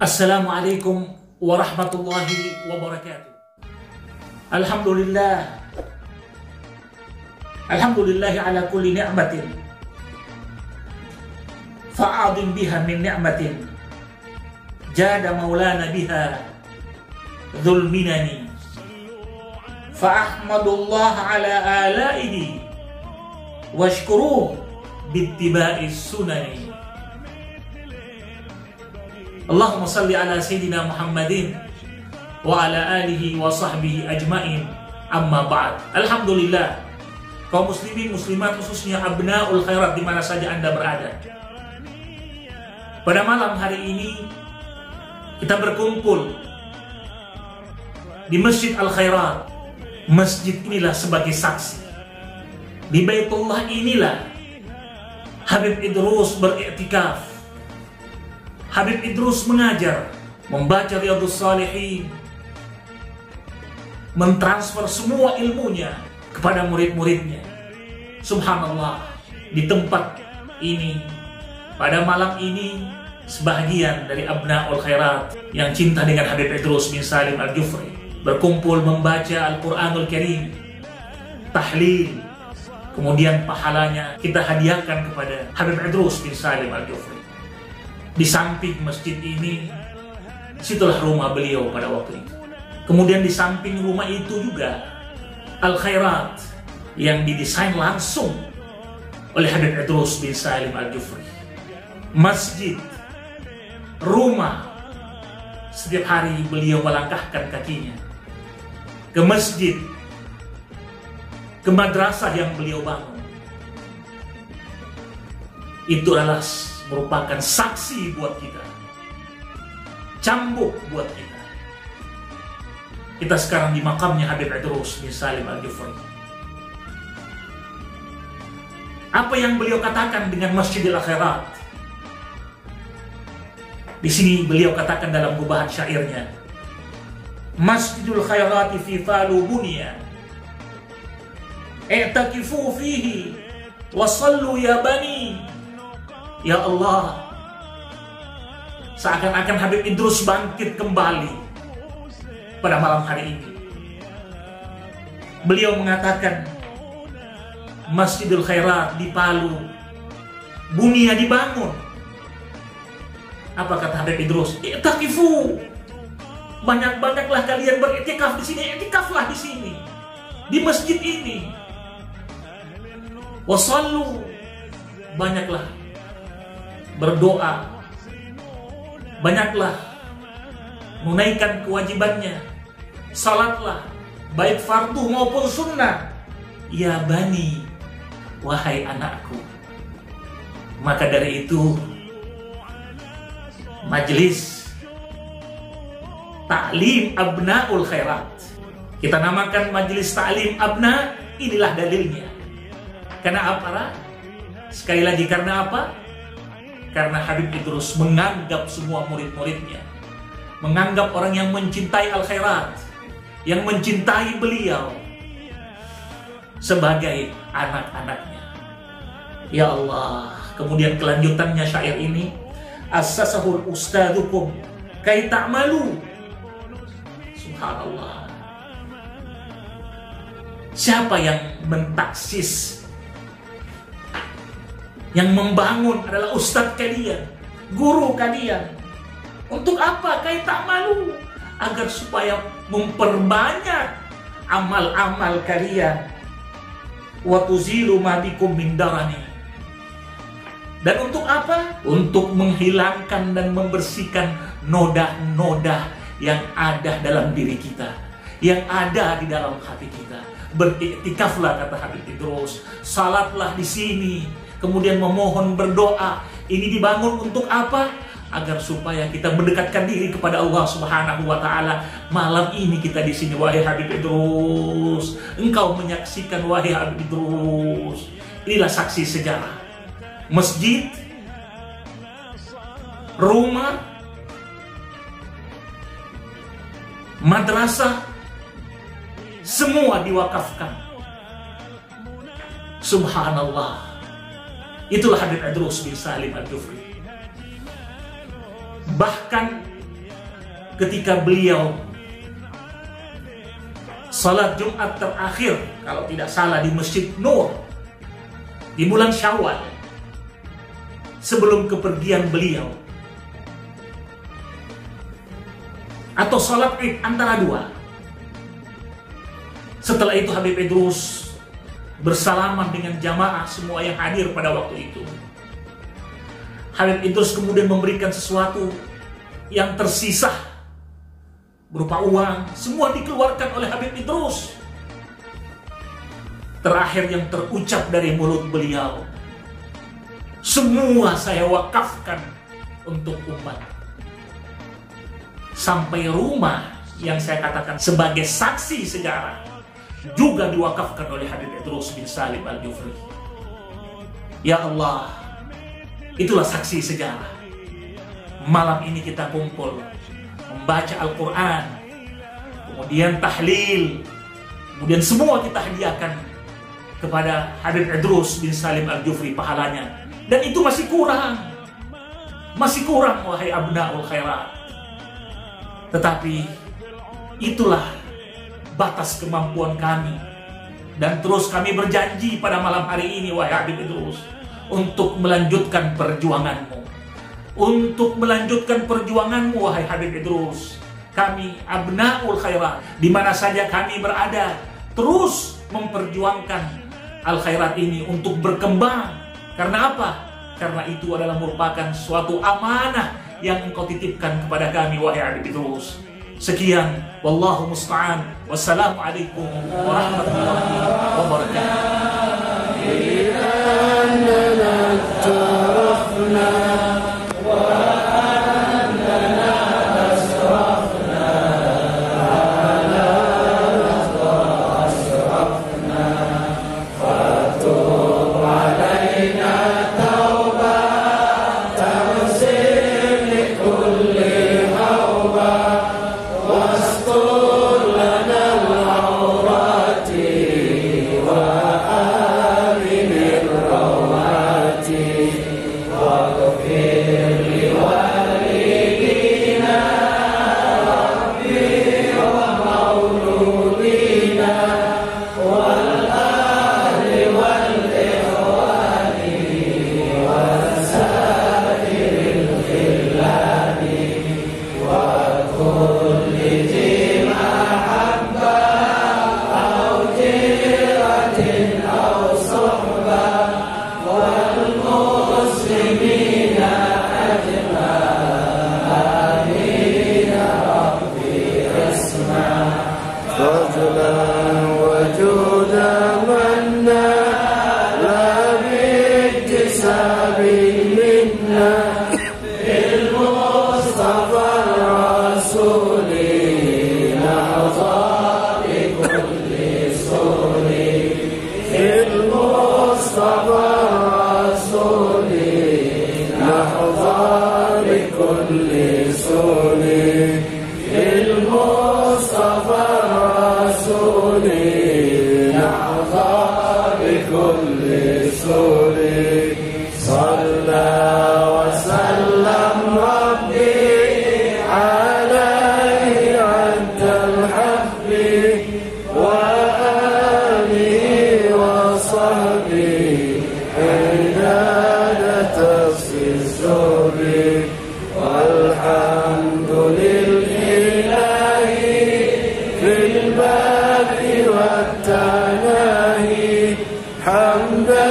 Assalamualaikum warahmatullahi wabarakatuh. Alhamdulillah. Alhamdulillahi ala kulli ni'matin fa'adhim biha min ni'matin jada maulana biha dhul minani fa'ahmadullah ala alaihi washkuruh bittiba'is sunani. Allahumma salli ala Sayyidina Muhammadin wa ala alihi wa sahbihi ajma'in, amma ba'd. Alhamdulillah, kaum muslimin muslimat khususnya abnaul khairat di mana saja Anda berada. Pada malam hari ini kita berkumpul di Masjid Al-Khairat. Masjid inilah sebagai saksi. Di Baitullah inilah Habib Idrus beriktikaf. Habib Idrus mengajar, membaca Riyadhus Shalihin, mentransfer semua ilmunya kepada murid-muridnya. Subhanallah, di tempat ini, pada malam ini, sebahagian dari abnaul khairat yang cinta dengan Habib Idrus bin Salim Al-Jufri berkumpul membaca Al-Quranul Karim, tahlil, kemudian pahalanya kita hadiahkan kepada Habib Idrus bin Salim Al-Jufri. Di samping masjid ini, situlah rumah beliau pada waktu itu. Kemudian di samping rumah itu juga Al-Khairat yang didesain langsung oleh Habib Idrus bin Salim Al-Jufri. Masjid, rumah, setiap hari beliau melangkahkan kakinya ke masjid, ke madrasah yang beliau bangun. Itu adalah merupakan saksi buat kita, cambuk buat kita. Kita sekarang di makamnya Habib Idrus bin Salim Al-Jufri. Apa yang beliau katakan dengan Masjidil Akhirat? Di sini beliau katakan dalam gubahan syairnya, Masjidul Khairati fi falu bunya, i'takifu fihi wa sallu ya bani. Ya Allah, seakan-akan Habib Idrus bangkit kembali pada malam hari ini. Beliau mengatakan, Masjidul Khairat di Palu, bunia dibangun. Apa kata Habib Idrus? I'takifu, banyak-banyaklah kalian beriktikaf di sini, iktikaflah di sini, di masjid ini. Wasallu, banyaklah berdoa, banyaklah menunaikan kewajibannya, salatlah baik fardu maupun sunnah. Ya bani, wahai anakku. Maka dari itu majelis Ta'lim Abnaul Khairat, kita namakan majelis Ta'lim Abna, inilah dalilnya. Karena apa? Sekali lagi, karena apa? Karena Habib Idrus menganggap semua murid-muridnya, menganggap orang yang mencintai Al-Khairat, yang mencintai beliau sebagai anak-anaknya. Ya Allah. Kemudian kelanjutannya syair ini, Assasahul ustadukum kai ta'malu. Subhanallah. Siapa yang mentaksis, yang membangun adalah ustadz kalian, guru kalian. Untuk apa? Kai ta'malu, agar supaya memperbanyak amal-amal kalian. Wa tuzilu ma bikum min darani. Dan untuk apa? Untuk menghilangkan dan membersihkan noda-noda yang ada dalam diri kita, yang ada di dalam hati kita. Beriktikaflah, kata Habib Idrus, salatlah di sini, kemudian memohon berdoa. Ini dibangun untuk apa? Agar supaya kita mendekatkan diri kepada Allah Subhanahu wa Ta'ala. Malam ini kita di sini, wahai Habib Idrus, engkau menyaksikan, wahai Habib Idrus. Inilah saksi sejarah. Masjid, rumah, madrasah, semua diwakafkan. Subhanallah. Itulah Habib Idrus bin Salim Al-Jufri. Bahkan ketika beliau salat Jumat terakhir, kalau tidak salah di Masjid Nur di bulan Syawal sebelum kepergian beliau, atau salat Id, antara dua. Setelah itu Habib Idrus bersalaman dengan jamaah semua yang hadir pada waktu itu. Habib Idrus kemudian memberikan sesuatu yang tersisa berupa uang, semua dikeluarkan oleh Habib Idrus. Terakhir yang terucap dari mulut beliau, semua saya wakafkan untuk umat. Sampai rumah yang saya katakan sebagai saksi sejarah juga diwakafkan oleh Habib Idrus bin Salim Al-Jufri. Ya Allah, itulah saksi sejarah. Malam ini kita kumpul membaca Al-Quran, kemudian tahlil, kemudian semua kita hadiahkan kepada Habib Idrus bin Salim Al-Jufri pahalanya. Dan itu masih kurang. Masih kurang, wahai abnaul khairat. Tetapi itulah batas kemampuan kami. Dan terus kami berjanji pada malam hari ini, wahai Habib Idrus, untuk melanjutkan perjuanganmu. Untuk melanjutkan perjuanganmu, wahai Habib Idrus. Kami abnaul khairat, di mana saja kami berada, terus memperjuangkan al-khairat ini untuk berkembang. Karena apa? Karena itu adalah merupakan suatu amanah yang engkau titipkan kepada kami, wahai Habib Idrus. Sekian, wallahu musta'an. Wassalamualaikum warahmatullahi wabarakatuh. الباب والتناهي حمدا